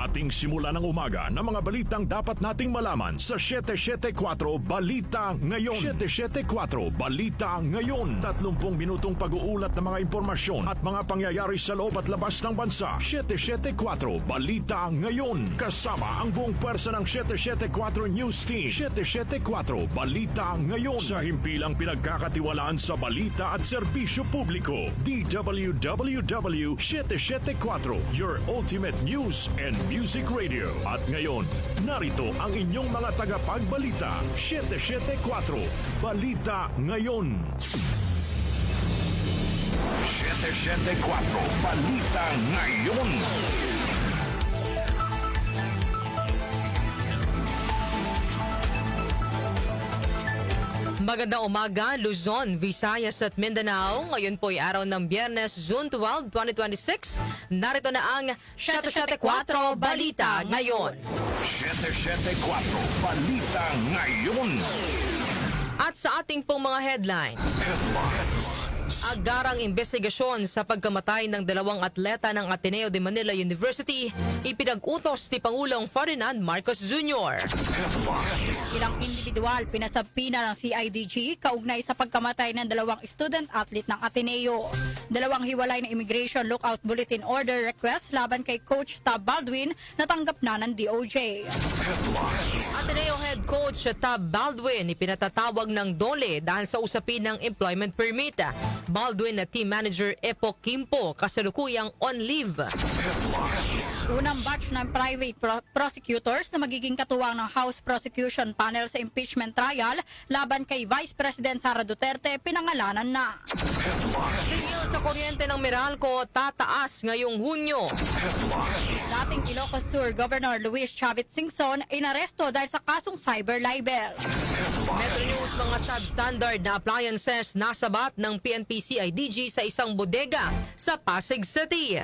Ating simula ng umaga ng mga balitang dapat nating malaman sa 774 Balita Ngayon. 774 Balita Ngayon. 30 minutong pag-uulat ng mga impormasyon at mga pangyayari sa loob at labas ng bansa. 774 Balita Ngayon. Kasama ang buong pwersa ng 774 News Team. 774 Balita Ngayon. Sa himpilang pinagkakatiwalaan sa balita at serbisyo publiko. DWWW 774, your ultimate news and music radio. At ngayon, narito ang inyong mga tagapagbalita. 774 Balita Ngayon. 774 Balita Ngayon. Magandang umaga, Luzon, Visayas at Mindanao. Ngayon po ay araw ng Biyernes, June 12, 2026. Narito na ang 774 Balita Ngayon. 774 Balita Ngayon. At sa ating pong mga headlines, agarang investigasyon sa pagkamatay ng 2 atleta ng Ateneo de Manila University, ipinag-utos ni Pangulong Ferdinand Marcos Jr. Ilang individual pinasapina ng CIDG kaugnay sa pagkamatay ng 2 student-athlete ng Ateneo. 2 hiwalay na immigration lookout bulletin order request laban kay Coach Tab Baldwin natanggap na ng DOJ. Ateneo Head Coach Tab Baldwin ipinatatawag ng DOLE dahil sa usapin ng employment permit. Baldwin na team manager Epo Kimpo kasalukuyang on leave. Unang batch ng private prosecutors na magiging katuwang ng House Prosecution Panel sa impeachment trial laban kay Vice President Sara Duterte pinangalanan na. Tingil sa kuryente ng Meralco tataas ngayong Hunyo. Dating Ilocos Sur Governor Luis Chavit Singson inaresto dahil sa kasong cyber libel. Metro News, mga substandard na appliances nasabat ng PNP CIDG sa isang bodega sa Pasig City.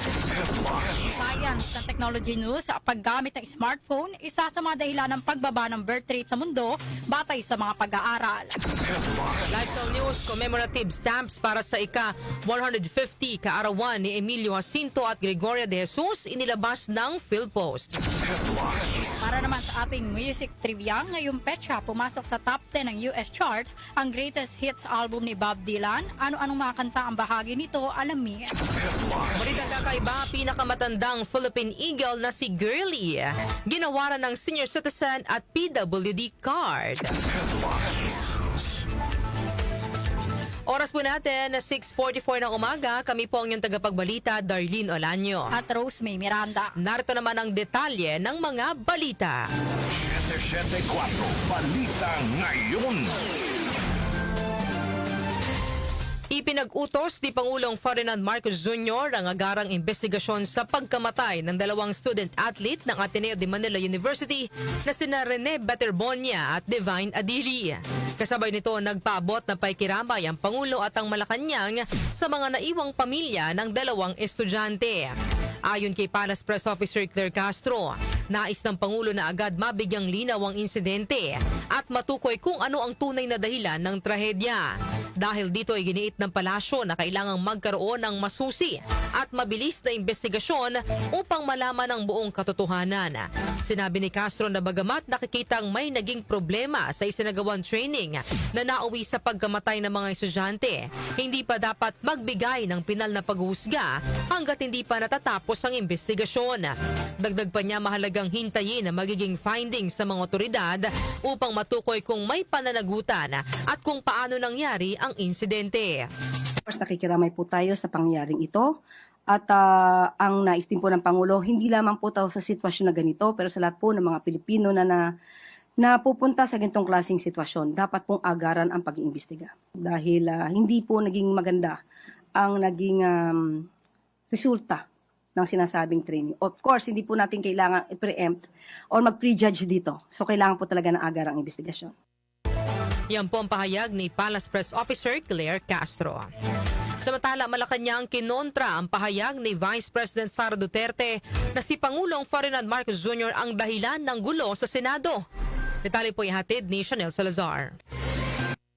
Science and Technology News, paggamit ng smartphone, isa sa mga dahilan ng pagbaba ng birth rate sa mundo batay sa mga pag-aaral. Lifestyle News, commemorative stamps para sa ika-150 kaarawan ni Emilio Jacinto at Gregoria de Jesus inilabas ng PhilPost. Para naman sa ating music trivia, ngayong petsa pumasok sa top 10 ng US chart ang greatest hits album ni Bob Dylan. Ano-anong mga kanta ang bahagi nito, alamin. Balitang kakaiba, pinakamatandang Philippine Eagle na si Girlie ginawaran ng senior citizen at PWD card. Oras po natin na 6:44 ng umaga. Kami po ang inyong tagapagbalita, Darlene Olanyo. At Rose May Miranda. Narito naman ang detalye ng mga balita. 774 Balita Ngayon. Ipinag-utos ni Pangulong Ferdinand Marcos Jr. ang agarang investigasyon sa pagkamatay ng 2 student-athlete ng Ateneo de Manila University na sina Rene Baterbonia at Divine Adili. Kasabay nito, nagpaabot na paikiramay ang Pangulo at ang Malacanang sa mga naiwang pamilya ng 2 estudyante. Ayon kay Palace Press Officer Claire Castro, nais ng Pangulo na agad mabigyang linaw ang insidente at matukoy kung ano ang tunay na dahilan ng trahedya. Dahil dito ay giniit ng palasyo na kailangang magkaroon ng masusi at mabilis na investigasyon upang malaman ang buong katotohanan. Sinabi ni Castro na bagamat nakikitang may naging problema sa isinagawang training na nauwi sa pagkamatay ng mga estudyante, hindi pa dapat magbigay ng pinal na paghusga hanggat hindi pa natatapos ang investigasyon. Dagdag pa niya, mahalagang hintayin na magiging findings sa mga otoridad upang matukoy kung may pananagutan at kung paano nangyari ang insidente. First, nakikiramay po tayo sa pangyaring ito at ang nais din po ng Pangulo, hindi lamang po tayo sa sitwasyon na ganito pero sa lahat po ng mga Pilipino na pupunta sa ganitong klaseng sitwasyon, dapat pong agaran ang pag-iimbestiga. Dahil hindi po naging maganda ang naging resulta ng sinasabing training. Of course, hindi po natin kailangan i-preempt or mag-prejudge dito. So, kailangan po talaga ng agarang investigasyon. Yan po ang pahayag ni Palace Press Officer Claire Castro. Samantala, Malacanang kinontra ang pahayag ni Vice President Sara Duterte na si Pangulong Ferdinand Marcos Jr. ang dahilan ng gulo sa Senado. Detalye po ihatid ni Chanel Salazar.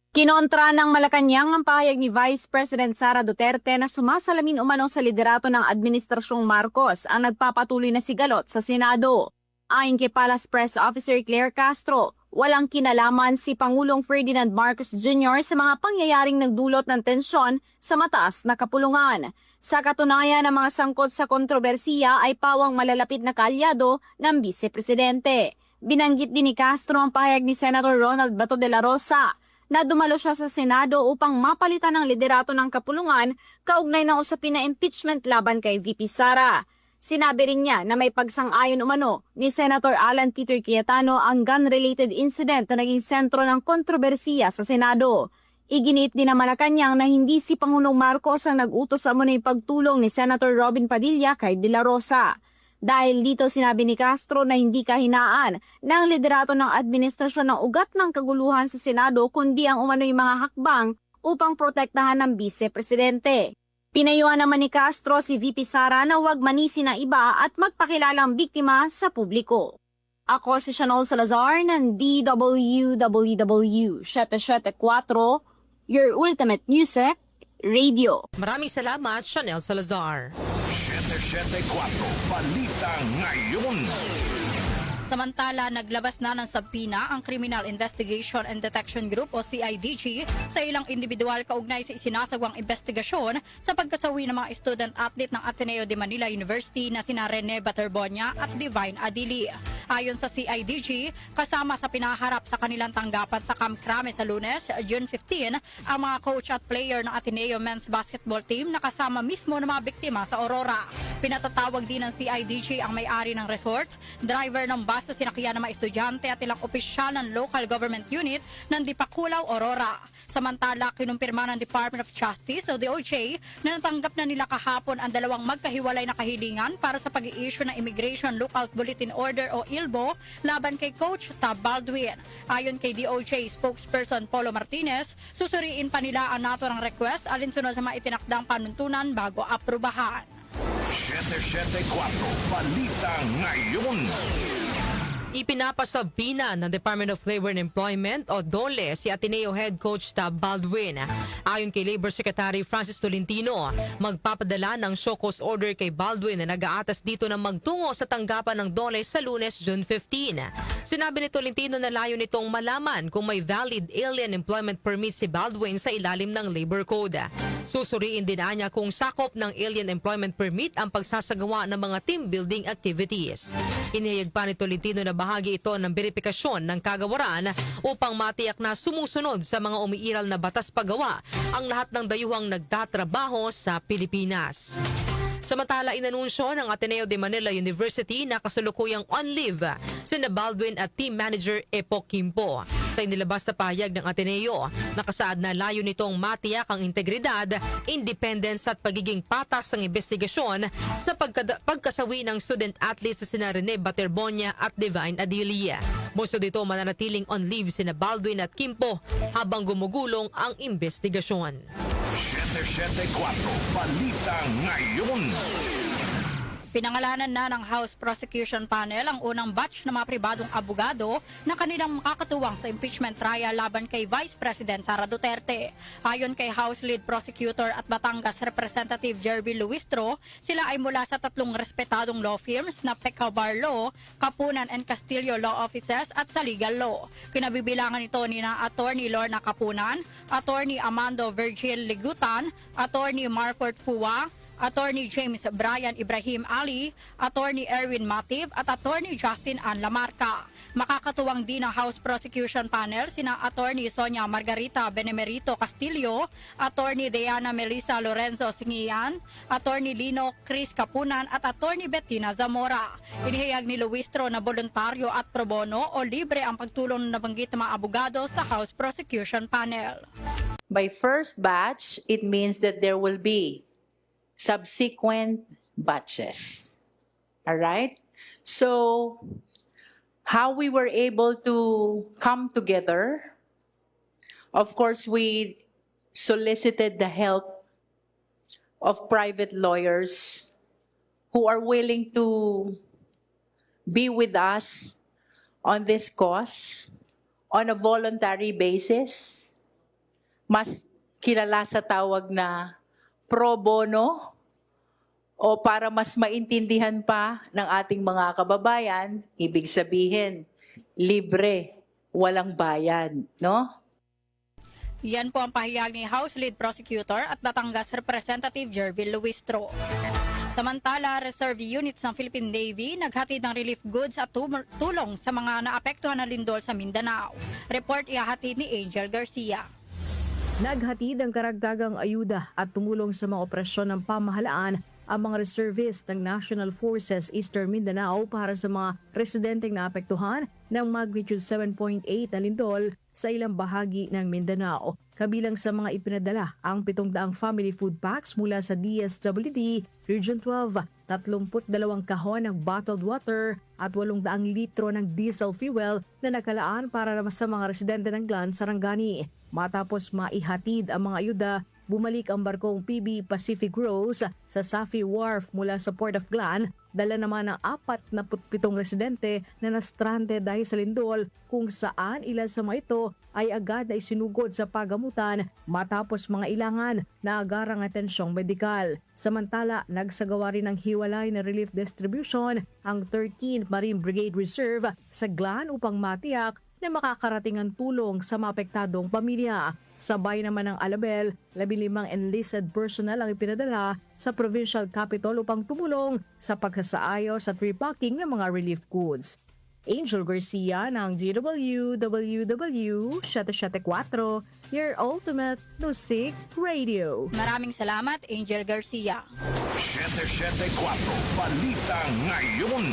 Kinontra ng Malacanang ang pahayag ni Vice President Sara Duterte na sumasalamin umano sa liderato ng Administrasyong Marcos ang nagpapatuloy na sigalot sa Senado. Ayon kay Palace Press Officer Claire Castro, walang kinalaman si Pangulong Ferdinand Marcos Jr. sa mga pangyayaring nagdulot ng tensyon sa mataas na kapulungan. Sa katunayan, ang mga sangkot sa kontrobersiya ay pawang malalapit na kaalyado ng Vice Presidente. Binanggit din ni Castro ang pahayag ni Senator Ronald Bato de la Rosa na dumalo siya sa Senado upang mapalitan ang liderato ng kapulungan kaugnay ng usapin na impeachment laban kay VP Sara. Sinabi rin niya na may pagsang-ayon umano ni Senator Alan Peter Cayetano ang gun-related incident na naging sentro ng kontrobersiya sa Senado. Iginit din ng Malacanang na hindi si Pangulong Marcos ang nag-utos sa muna pagtulong ni Senator Robin Padilla kay De La Rosa. Dahil dito sinabi ni Castro na hindi kahinaan ng liderato ng administrasyon ng ugat ng kaguluhan sa Senado kundi ang umano'y mga hakbang upang protektahan ng Vice Presidente. Pinayuhan naman ni Castro si VP Sara na huwag manisi ng iba at magpakilalang biktima sa publiko. Ako si Chanel Salazar ng DWWW 774, your ultimate music radio. Maraming salamat, Chanel Salazar. 774 Balita Ngayon. Samantala, naglabas na ng sabpina ang Criminal Investigation and Detection Group o CIDG sa ilang individual kaugnay sa isinasagawang investigasyon sa pagkasawi ng mga student-athlete ng Ateneo de Manila University na sina Rene Baterbonia at Divine Adili. Ayon sa CIDG, kasama sa pinaharap sa kanilang tanggapan sa Camp Crame sa Lunes, June 15, ang mga coach at player ng Ateneo Men's Basketball Team na kasama mismo ng mga biktima sa Aurora. Pinatatawag din ng CIDG ang may-ari ng resort, driver ng bus na sinakyan ng mga estudyante at ilang opisyal ng local government unit ng Dipakulaw, Aurora. Samantala, kinumpirma ng Department of Justice o DOJ na natanggap na nila kahapon ang dalawang magkahiwalay na kahilingan para sa pag-i-issue ng Immigration Lookout Bulletin Order o ILBO laban kay Coach Tab Baldwin. Ayon kay DOJ spokesperson Polo Martinez, susuriin pa nila ang naturang request alinsunod sa mga itinakdang panuntunan bago aprubahan. 774 Balita Ngayon. Ipinapasabina ng Department of Labor and Employment o DOLE si Ateneo Head Coach Tab Baldwin. Ayon kay Labor Secretary Francis Tolentino, magpapadala ng show cause order kay Baldwin na nag-aatas dito na magtungo sa tanggapan ng DOLE sa Lunes, June 15. Sinabi ni Tolentino na layo nitong malaman kung may valid alien employment permit si Baldwin sa ilalim ng Labor Code. Susuriin din niya kung sakop ng alien employment permit ang pagsasagawa ng mga team building activities. Inihayag pa ni Tolentino na bahagi ito ng beripikasyon ng kagawaran upang matiyak na sumusunod sa mga umiiral na batas paggawa ang lahat ng dayuhang nagtatrabaho sa Pilipinas. Samantala, inanunsyo ng Ateneo de Manila University na kasalukuyang on leave sina Baldwin at team manager Epo Quimpo. Sa inilabas na pahayag ng Ateneo, nakasaad na layo nitong matiyak ang integridad, independence at pagiging patas ng investigasyon sa pagkasawi ng student-athletes sa sina Rene Baterbonia at Divine Adilia. Bukod dito, mananatiling on leave sina Baldwin at Quimpo habang gumugulong ang investigasyon. 774 Balita Ngayon. Pinangalanan na ng House Prosecution Panel ang unang batch ng mga pribadong abogado na kanilang makakatuwang sa impeachment trial laban kay Vice President Sara Duterte. Ayon kay House Lead Prosecutor at Batangas Representative Jerby Luistro, sila ay mula sa tatlong respetadong law firms na Pecao Bar Law, Kapunan and Castillo Law Offices at sa Legal Law. Kinabibilangan ito ni na Attorney Lorna Kapunan, Attorney Amando Virgil Ligutan, Attorney Marford Fua, Attorney James Brian Ibrahim Ali, Attorney Erwin Matib at Attorney Justin Ann Lamarca. Makakatuwang din ng House Prosecution Panel sina Attorney Sonia Margarita Benemerito Castillo, Attorney Diana Melissa Lorenzo Singian, Attorney Lino Chris Kapunan at Attorney Bettina Zamora. Inihayag ni Luistro na voluntaryo at pro bono o libre ang pagtulong ng nabanggit ng mga abogado sa House Prosecution Panel. By first batch, it means that there will be subsequent batches. All right? So, how we were able to come together, of course, we solicited the help of private lawyers who are willing to be with us on this cause on a voluntary basis. mas kilala sa tawag na pro bono o para mas maintindihan pa ng ating mga kababayan, ibig sabihin, libre, walang bayad, no? Yan po ang pahayag ni House Lead Prosecutor at Batangas Representative Jervil Luistro. Samantala, reserve units ng Philippine Navy naghatid ng relief goods at tulong sa mga naapektuhan ng lindol sa Mindanao. Report ihahatid ni Angel Garcia. Naghatid ang karagdagang ayuda at tumulong sa mga operasyon ng pamahalaan ang mga reservist ng National Forces Eastern Mindanao para sa mga residenteng naapektuhan ng magnitude 7.8 na lindol sa ilang bahagi ng Mindanao. Kabilang sa mga ipinadala ang 700 family food packs mula sa DSWD Region 12, 32 kahon ng bottled water at 800 litro ng diesel fuel na nakalaan para sa mga residente ng Glan, Sarangani. Matapos maihatid ang mga ayuda, bumalik ang barkong PB Pacific Rose sa Safi Wharf mula sa Port of Glan. Dala naman ng 47 residente na na-stranded dahil sa lindol, kung saan ilan sa mga ito ay agad na isinugod sa pagamutan matapos mga ilangan na agarang atensyong medikal. Samantala, nagsagawa rin ng hiwalay na relief distribution ang 13th Marine Brigade Reserve sa Glan upang matiyak na makakarating ang tulong sa maapektadong pamilya. Sabay naman ng Alabel, 15 enlisted personnel ang ipinadala sa provincial capital upang tumulong sa pagsasaayos at repacking ng mga relief goods. Angel Garcia ng DWWW 774, your ultimate music radio. Maraming salamat, Angel Garcia. 774 Balita Ngayon.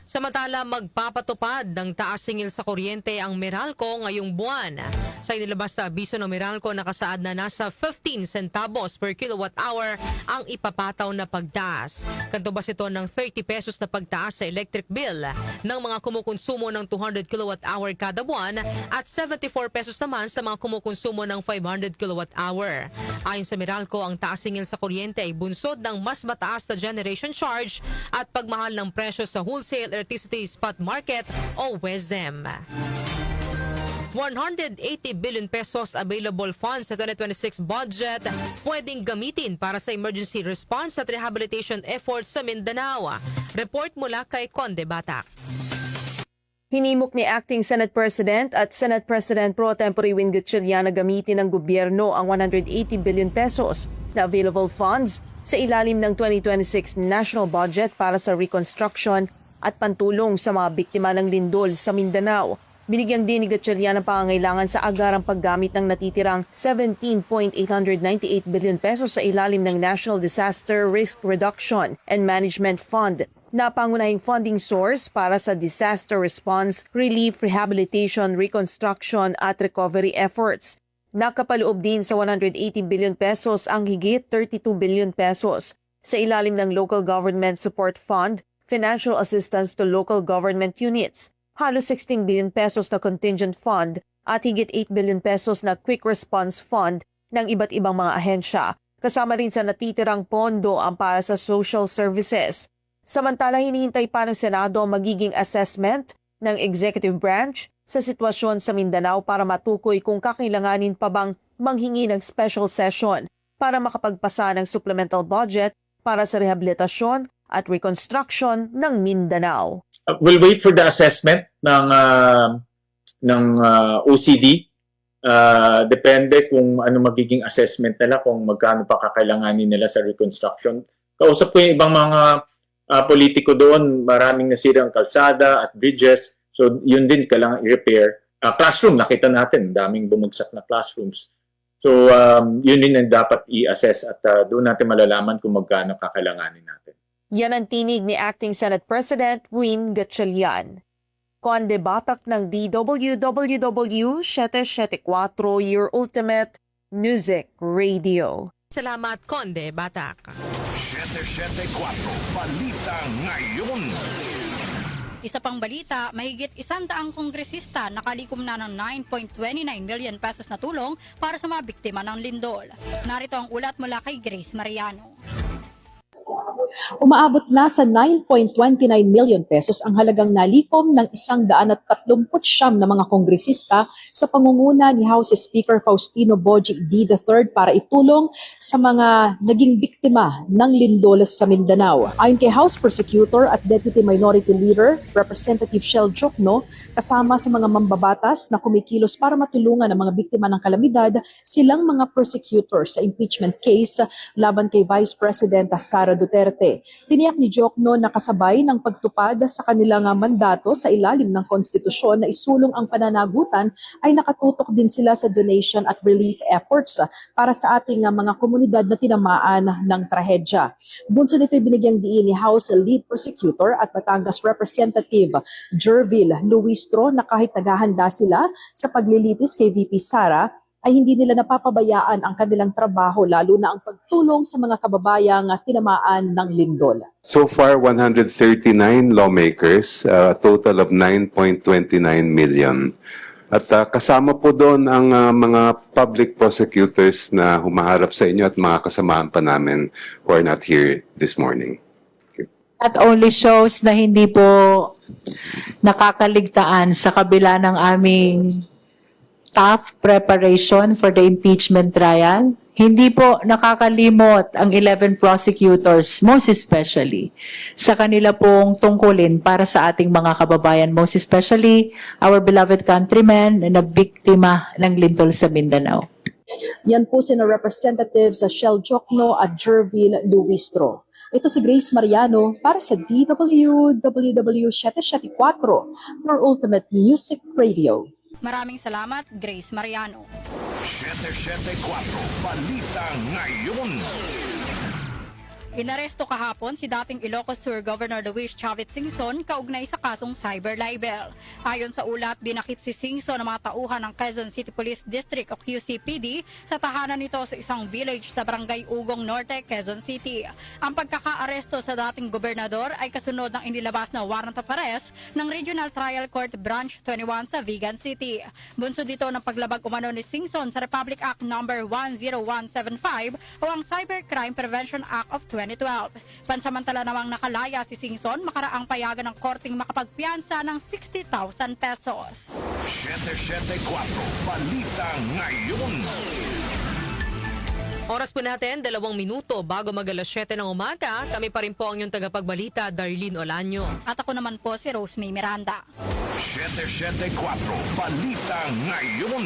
Samantala, magpapatupad ng taas singil sa kuryente ang Meralco ngayong buwan. Sa inilabas na abiso ng Meralco, nakasaad na nasa 15 centavos per kilowatt hour ang ipapataw na pagtaas. Kantubas ito ng 30 pesos na pagtaas sa electric bill ng mga kumukonsumo ng 200 kilowatt hour kada buwan at 74 pesos naman sa mga kumukonsumo ng 500 kilowatt hour. Ayon sa Meralco, ang taas singil sa kuryente ay bunsod ng mas mataas na generation charge at pagmahal ng presyo sa wholesale electricity spot market o WESM. 180 billion pesos available funds sa 2026 budget pwedeng gamitin para sa emergency response at rehabilitation efforts sa Mindanao. Report mula kay Conde Batak. Hinimok ni Acting Senate President at Senate President Pro Tempore Win Gatchalian na gamitin ng gobyerno ang 180 billion pesos na available funds sa ilalim ng 2026 national budget para sa reconstruction at pantulong sa mga biktima ng lindol sa Mindanao. Binigyang din ni Gatchalian ang pangangailangan sa agarang paggamit ng natitirang 17.898 billion pesos sa ilalim ng National Disaster Risk Reduction and Management Fund na pangunahing funding source para sa disaster response, relief, rehabilitation, reconstruction at recovery efforts. Nakapaloob din sa 180 billion pesos ang higit 32 billion pesos sa ilalim ng Local Government Support Fund, Financial Assistance to Local Government Units, halos 16 billion pesos na Contingent Fund at higit 8 billion pesos na Quick Response Fund ng iba't ibang mga ahensya. Kasama rin sa natitirang pondo ang para sa social services. Samantala, hinihintay pa ng Senado ang magiging assessment ng executive branch sa sitwasyon sa Mindanao para matukoy kung kakailanganin pa bang manghingi ng special session para makapagpasa ng supplemental budget para sa rehabilitasyon at reconstruction ng Mindanao. We'll wait for the assessment ng OCD. Depende kung ano magiging assessment nila, kung magkano pa kakailanganin nila sa reconstruction. Kausap ko yung ibang mga politiko doon, maraming nasirang kalsada at bridges. So yun din kailangan i-repair. Classroom, nakita natin, daming bumagsak na classrooms. So yun din ang dapat i-assess at doon natin malalaman kung magkano kakailanganin natin. Yan ang tinig ni Acting Senate President Win Gatchalian. Conde Batak ng DWWW 774, your ultimate music radio. Salamat, Conde Batak. 774 Balita Ngayon. Isa pang balita, mahigit 100 kongresista nakalikom na ng 9.29 million pesos na tulong para sa mga biktima ng lindol. Narito ang ulat mula kay Grace Mariano. Umaabot na sa 9.29 million pesos ang halagang nalikom ng 139 na mga kongresista sa pangunguna ni House Speaker Faustino Boji D. III para itulong sa mga naging biktima ng lindol sa Mindanao. Ayon kay House Prosecutor at Deputy Minority Leader, Representative Shell Jokno, kasama sa mga mambabatas na kumikilos para matulungan ang mga biktima ng kalamidad, silang mga prosecutors sa impeachment case laban kay Vice President Sara Duterte. Tiniyak ni Jokno na kasabay ng pagtupad sa kanilang mandato sa ilalim ng konstitusyon na isulong ang pananagutan ay nakatutok din sila sa donation at relief efforts para sa ating mga komunidad na tinamaan ng trahedya. Bunso nito binigyang diin ni House Lead Prosecutor at Batangas Representative Jervil Luistro na kahit naghahanda sila sa paglilitis kay VP Sara, ay hindi nila napapabayaan ang kanilang trabaho lalo na ang pagtulong sa mga kababayang tinamaan ng lindol. So far, 139 lawmakers, a total of 9.29 million. At kasama po doon ang mga public prosecutors na humaharap sa inyo at mga kasamahan pa namin who are not here this morning. That only shows na hindi po nakakaligtaan sa kabila ng aming tough preparation for the impeachment trial. Hindi po nakakalimot ang 11 prosecutors, most especially, sa kanila pong tungkulin para sa ating mga kababayan, most especially our beloved countrymen na biktima ng lindol sa Mindanao. Yan po sina Representatives sa Shell Jokno at Jervil Luistro. Ito si Grace Mariano para sa DWWW 774 for Ultimate Music Radio. Maraming salamat, Grace Mariano. 774 Balita Ngayon. Inaresto kahapon si dating Ilocos Sur Governor Luis Chavez Singson kaugnay sa kasong cyber libel. Ayon sa ulat, dinakip si Singson ng mga tauhan ng Quezon City Police District o QCPD sa tahanan nito sa isang village sa Barangay Ugong Norte, Quezon City. Ang pagkakaaresto sa dating gobernador ay kasunod ng inilabas na warrant of arrest ng Regional Trial Court Branch 21 sa Vigan City. Bunso dito ng paglabag umano ni Singson sa Republic Act No. 10175 o ang Cybercrime Prevention Act of 2012. Pansamantala namang nakalaya si Singson makaraang payagan ng korting makapagpiyansa ng 60,000 pesos. 774 Balita Ngayon. Oras po natin, 2 minuto bago mag-alas 7 ng umaga. Kami pa rin po ang inyong tagapagbalita, Darlene Olanyo. At ako naman po si Rosemary Miranda. 774 Balita Ngayon.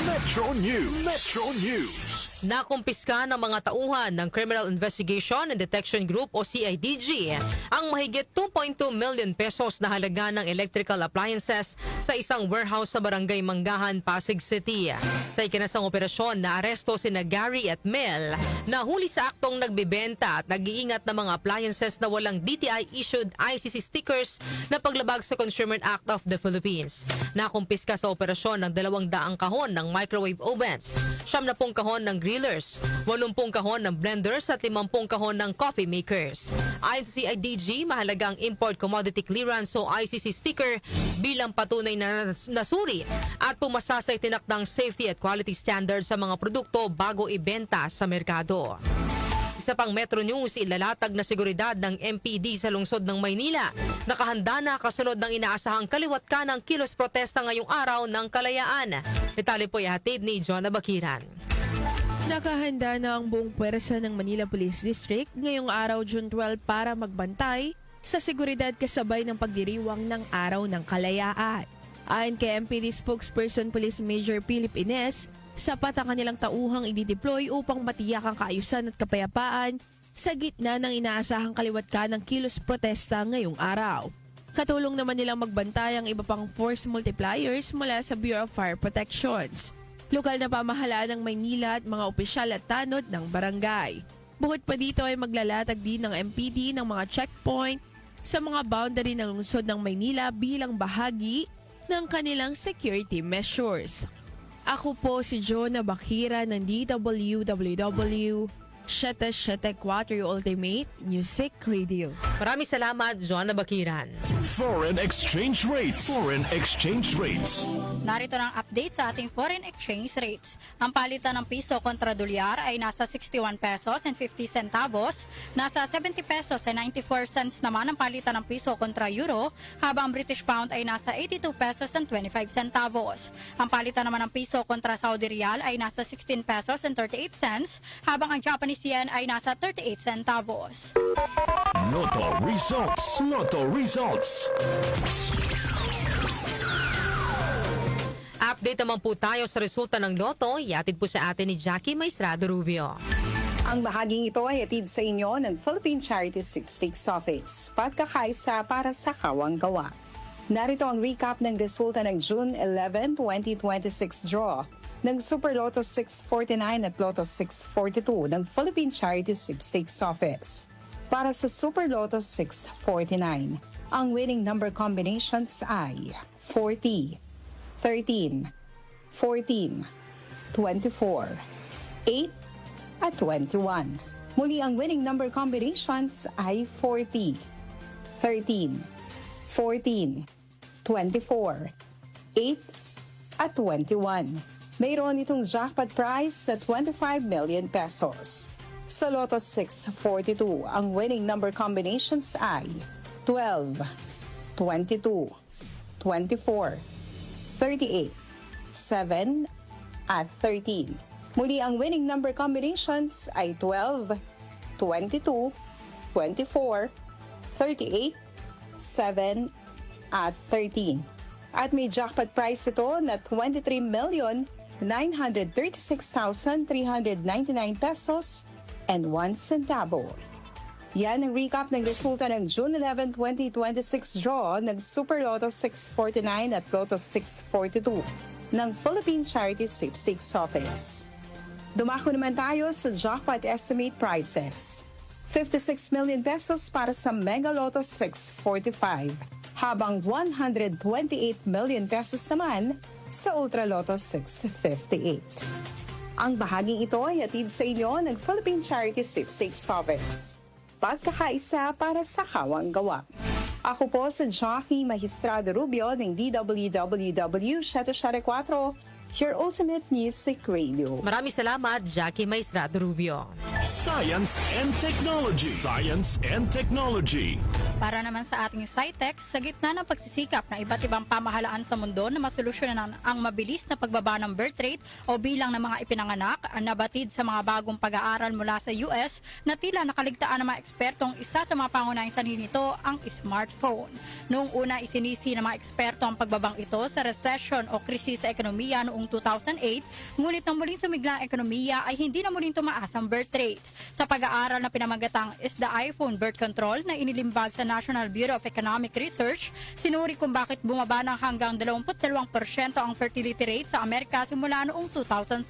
Metro News. Metro News. Nakumpiska ng mga tauhan ng Criminal Investigation and Detection Group o CIDG ang mahigit 2.2 million pesos na halaga ng electrical appliances sa isang warehouse sa Barangay Manggahan, Pasig City. Sa ikinasang operasyon, naaresto sina Gary at Mel na huli sa aktong nagbebenta at nag-iingat ng mga appliances na walang DTI-issued ICC stickers na paglabag sa Consumer Act of the Philippines. Nakumpiska sa operasyon ng 200 kahon ng microwave ovens, 70 kahon ng grillers, 80 kahon ng blenders at 50 kahon ng coffee makers. Ayon sa CIDG, mahalagang import commodity clearance o ICC sticker bilang patunay na nasuri at pumasa sa itinakdang safety at quality standards sa mga produkto bago ibenta sa merkado. Isa pang Metro News, ilalatag na seguridad ng MPD sa lungsod ng Maynila. Nakahanda na kasunod ng inaasahang kaliwat ka ng kilos protesta ngayong araw ng kalayaan. Detalye po ihatid ni John Abakiran. Nakahanda na ang buong pwersa ng Manila Police District ngayong araw June 12 para magbantay sa seguridad kasabay ng pagdiriwang ng Araw ng Kalayaan. Ayon kay MPD spokesperson Police Major Philip Ines, sapat ang kanilang tauhang i-deploy upang matiyak ang kaayusan at kapayapaan sa gitna ng inaasahang kaliwat ka ng kilos protesta ngayong araw. Katulong naman nilang magbantay ang iba pang force multipliers mula sa Bureau of Fire Protections, lokal na pamahalaan ng Maynila at mga opisyal at tanod ng barangay. Bukod pa dito ay maglalatag din ng MPD ng mga checkpoint sa mga boundary ng lungsod ng Maynila bilang bahagi ng kanilang security measures. Ako po si Jonah Bakira ng DWWW 774 Ultimate Music Radio. Maraming salamat, Joanna Bakiran. Foreign exchange rates. Foreign exchange rates. Narito ng update sa ating foreign exchange rates. Ang palitan ng piso kontra dolyar ay nasa 61 pesos and 50 centavos. Nasa 70 pesos and 94 cents naman ang palitan ng piso kontra euro, habang British pound ay nasa 82 pesos and 25 centavos. Ang palitan naman ng piso kontra Saudi Riyal ay nasa 16 pesos and 38 cents, habang ang Japanese yen ay nasa 38 centavos. Noto results. Noto results. Update naman po tayo sa resulta ng loto. Iatid po sa atin ni Jackie Maestrado Rubio. Ang bahaging ito ay atid sa inyo ng Philippine Charity Sweepstakes Office. Pagkakaisa para sa kawang gawa. Narito ang recap ng resulta ng June 11, 2026 draw ng Super Lotto 649 at Lotto 642 ng Philippine Charity Sweepstakes Office. Para sa Super Lotto 649, ang winning number combinations ay 40, 13, 14, 24, 8, at 21. Muli ang winning number combinations ay 40, 13, 14, 24, 8, at 21. Mayroon itong jackpot prize na 25 million pesos. Sa Lotto 642, ang winning number combinations ay 12, 22, 24, 38, 7, at 13. Muli ang winning number combinations ay 12, 22, 24, 38, 7, at 13. At may jackpot prize ito na 23,936,399 pesos and 1 centavo. Yan ang recap ng resulta ng June 11, 2026 draw ng Super Lotto 649 at Lotto 642 ng Philippine Charity Sweepstakes Office. Dumako naman tayo sa jackpot estimate prices. 56 million pesos para sa Mega Lotto 645, habang 128 million pesos naman sa Ultra Lotto 658. Ang bahaging ito ay hatid sa inyo ng Philippine Charity Sweepstakes Office. Pagkakaisa para sa kawang gawa. Ako po sa Jackie Maestrado Rubio ng DWWW 774, your ultimate music radio. Maraming salamat, Jackie Maestrado Rubio. Science and technology. Science and technology. Para naman sa ating SciTech, sa gitna ng pagsisikap ng iba't ibang pamahalaan sa mundo na masolusyonan ang mabilis na pagbaba ng birth rate o bilang ng mga ipinanganak, nabatid sa mga bagong pag-aaral mula sa US na tila nakaligtaan ng mga ekspertong isa sa mga pangunahing sanhi nito ang smartphone. Noong una isinisi ng mga eksperto ang pagbabang ito sa recession o krisis sa ekonomiya noong 2008, ngunit nang muling sumigla ang ekonomiya ay hindi na muling tumaas ang birth rate. Sa pag-aaral na pinamagatang Is the iPhone Birth Control na inilimbag sa National Bureau of Economic Research, sinuri kung bakit bumaba ng hanggang 22% ang fertility rate sa Amerika simula noong 2007.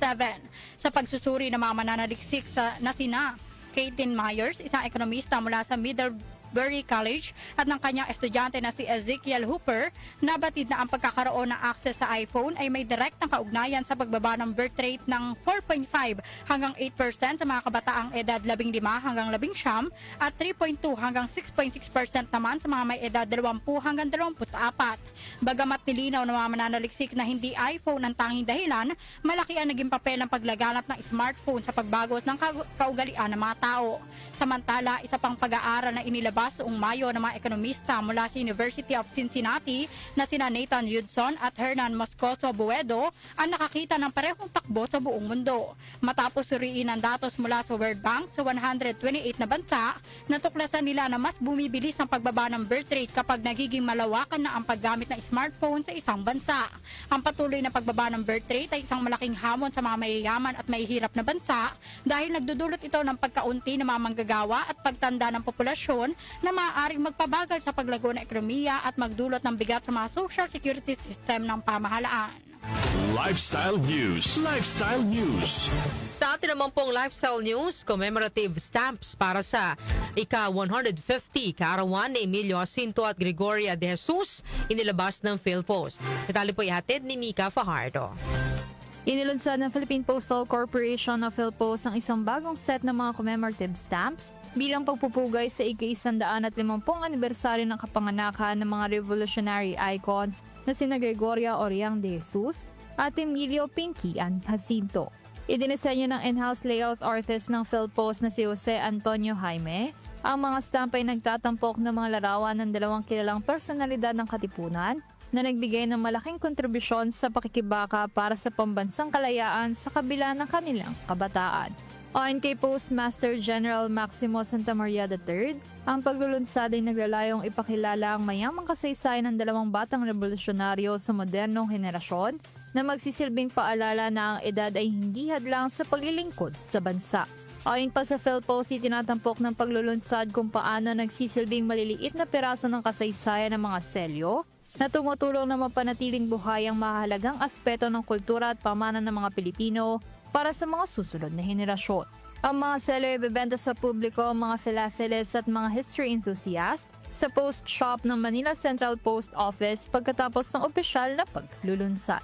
Sa pagsusuri ng mga mananaliksik na sina Caitlin Myers, isang ekonomista mula sa Middlebury College, at ng kanyang estudyante na si Ezekiel Hooper, nabatid na ang pagkakaroon ng access sa iPhone ay may direktang kaugnayan sa pagbaba ng birth rate ng 4.5 hanggang 8% sa mga kabataang edad 15 hanggang 19 at 3.2 hanggang 6.6% naman sa mga may edad 20 hanggang 24. Bagamat nilinaw ng mga mananaliksik na hindi iPhone ang tanging dahilan, malaki ang naging papel ng paglaganap ng smartphone sa pagbago ng kaugalian ng mga tao. Samantala, isa pang pag-aaral na inilabas noong Mayo ng mga ekonomista mula sa University of Cincinnati na sina Nathan Hudson at Hernan Moscoso Buedo ang nakakita ng parehong takbo sa buong mundo. Matapos suriin ang datos mula sa World Bank sa 128 na bansa, natuklasan nila na mas bumibilis ang pagbaba ng birth rate kapag nagiging malawakan na ang paggamit ng smartphone sa isang bansa. Ang patuloy na pagbaba ng birth rate ay isang malaking hamon sa mga mayayaman at mahihirap na bansa dahil nagdudulot ito ng pagkaunti ng mga manggagawa at pagtanda ng populasyon na maaaring magpabagal sa paglago ng ekonomiya at magdulot ng bigat sa mga social security system ng pamahalaan. Lifestyle News. Lifestyle News. Sa atin naman pong lifestyle news, commemorative stamps para sa ika-150 kaarawan ni Emilio Jacinto at Gregoria de Jesus inilabas ng PhilPost. Detalye po ihatid ni Mika Fajardo. Inilunsad ng Philippine Postal Corporation of PhilPost ang isang bagong set ng mga commemorative stamps bilang pagpupugay sa ika-150 anibersaryo ng kapanganakan ng mga revolutionary icons na sina Gregoria Oriang de Jesus at Emilio Pinquian Jacinto. Idinisenyo ng in-house layout artist ng Philpost na si Jose Antonio Jaime. Ang mga stamp ay nagtatampok ng mga larawan ng dalawang kilalang personalidad ng Katipunan na nagbigay ng malaking kontribusyon sa pakikibaka para sa pambansang kalayaan sa kabila ng kanilang kabataan. Ayon kay Postmaster General Maximo Santamaria III, ang paglulunsad ay naglalayong ipakilala ang mayamang kasaysayan ng dalawang batang revolusyonaryo sa modernong henerasyon na magsisilbing paalala na ang edad ay hindi hadlang sa paglilingkod sa bansa. Ayon pa sa Philpost, tinatampok ng paglulunsad kung paano nagsisilbing maliliit na piraso ng kasaysayan ng mga selyo na tumutulong na mapanatiling buhay ang mahalagang aspeto ng kultura at pamana ng mga Pilipino para sa mga susunod na henerasyon. Ang mga selyo ay bebenta sa publiko, mga philatelist at mga history enthusiast sa post shop ng Manila Central Post Office pagkatapos ng opisyal na paglulunsad.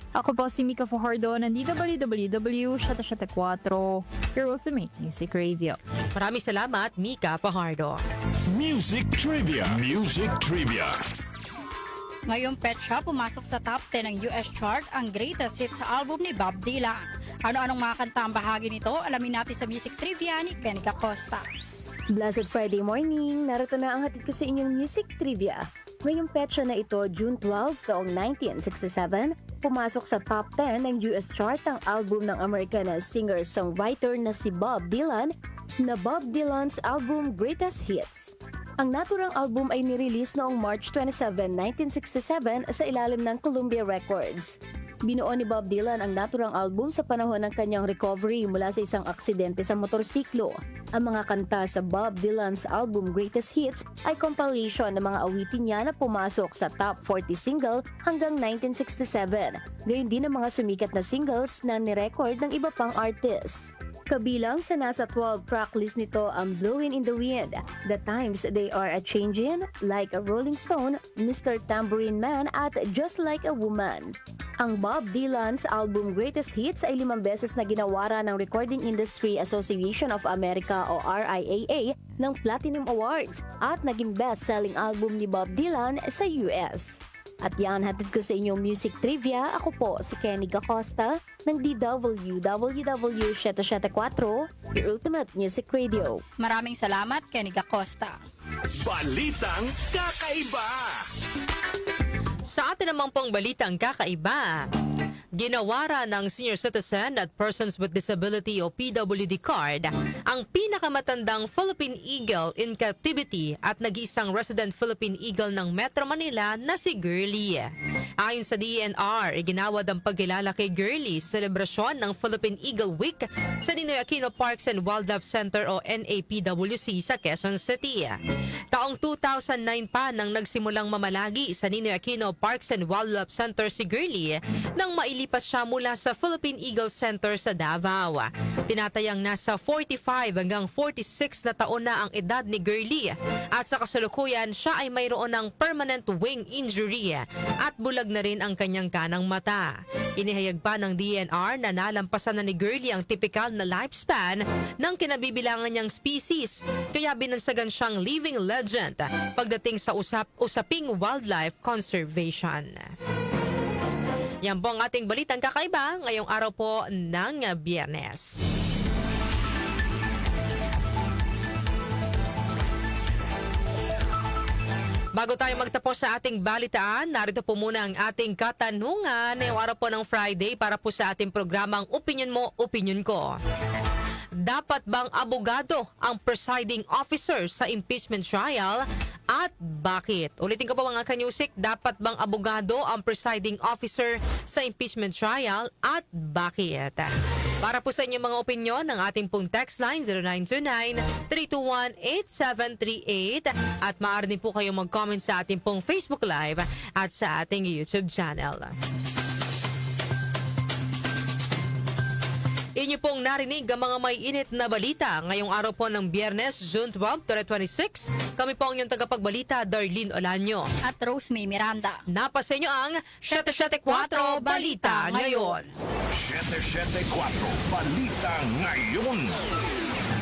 Ako po si Mika Fajardo ng DWWW 774, your ultimate music radio. Maraming salamat, Mika Fajardo. Music Trivia. Music Trivia. Ngayong petsa, pumasok sa top 10 ng US chart ang greatest hits sa album ni Bob Dylan. Ano-anong mga kanta ang bahagi nito? Alamin natin sa Music Trivia ni Kenica Costa. Blessed Friday morning! Narito na ang hatid ko sa inyong Music Trivia. Ngayong petsa na ito, June 12, taong 1967, pumasok sa top 10 ng US chart ang album ng American singer-songwriter na si Bob Dylan na Bob Dylan's album Greatest Hits. Ang naturang album ay nirelease noong March 27, 1967 sa ilalim ng Columbia Records. Binuo ni Bob Dylan ang naturang album sa panahon ng kanyang recovery mula sa isang aksidente sa motorsiklo. Ang mga kanta sa Bob Dylan's album Greatest Hits ay compilation ng mga awitin niya na pumasok sa top 40 single hanggang 1967. Gayon din ang mga sumikat na singles na nirecord ng iba pang artists. Kabilang sa nasa 12 track list nito ang Blowin' in the Wind, The Times They Are A-Changin', Like a Rolling Stone, Mr. Tambourine Man at Just Like a Woman. Ang Bob Dylan's album Greatest Hits ay 5 beses na ginawara ng Recording Industry Association of America o RIAA ng Platinum Awards at naging best-selling album ni Bob Dylan sa US. At yan, hatid ko sa inyong music trivia. Ako po si Kenica Costa ng DWWW 774, your ultimate music radio. Maraming salamat, Kenica Costa. Balitang Kakaiba! Sa atin namang pong balitang kakaiba, ginawara ng Senior Citizen at Persons with Disability o PWD card ang pinakamatandang Philippine Eagle in captivity at nag-iisang resident Philippine Eagle ng Metro Manila na si Girlie. Ayon sa DNR, iginawad ang pagkilala kay Girlie sa selebrasyon ng Philippine Eagle Week sa Ninoy Aquino Parks and Wildlife Center o NAPWC sa Quezon City. Taong 2009 pa nang nagsimulang mamalagi sa Ninoy Aquino Parks and Wildlife Center si Girlie nang mailipat siya mula sa Philippine Eagle Center sa Davao. Tinatayang nasa 45 hanggang 46 na taon na ang edad ni Girlie at sa kasalukuyan siya ay mayroon ng permanent wing injury at bulag na rin ang kanyang kanang mata. Inihayag pa ng DNR na nalampasan na ni Girlie ang typical na lifespan ng kinabibilangan niyang species kaya binansagan siyang living legend pagdating sa usaping wildlife conservation. Yan po ang ating balitang kakaiba ngayong araw po ng Biyernes. Bago tayo magtapos sa ating balitaan, narito po muna ang ating katanungan ngayong araw po ng Friday para po sa ating programang Opinion Mo, Opinion Ko. Dapat bang abogado ang presiding officer sa impeachment trial at bakit? Ulitin ko po mga kanyusik, dapat bang abogado ang presiding officer sa impeachment trial at bakit? Para po sa inyong mga opinyon ng ating pong text line 0929-321-8738 at maaari din po kayong mag-comment sa ating pong Facebook Live at sa ating YouTube channel. Inyo pong narinig ang mga may init na balita ngayong araw po ng Biyernes, June 12, 2026. Kami po ang inyong tagapagbalita, Darlene Olanyo. At Rosemary Miranda. Napasa inyo ang 774 Balita Ngayon. 774 Balita Ngayon.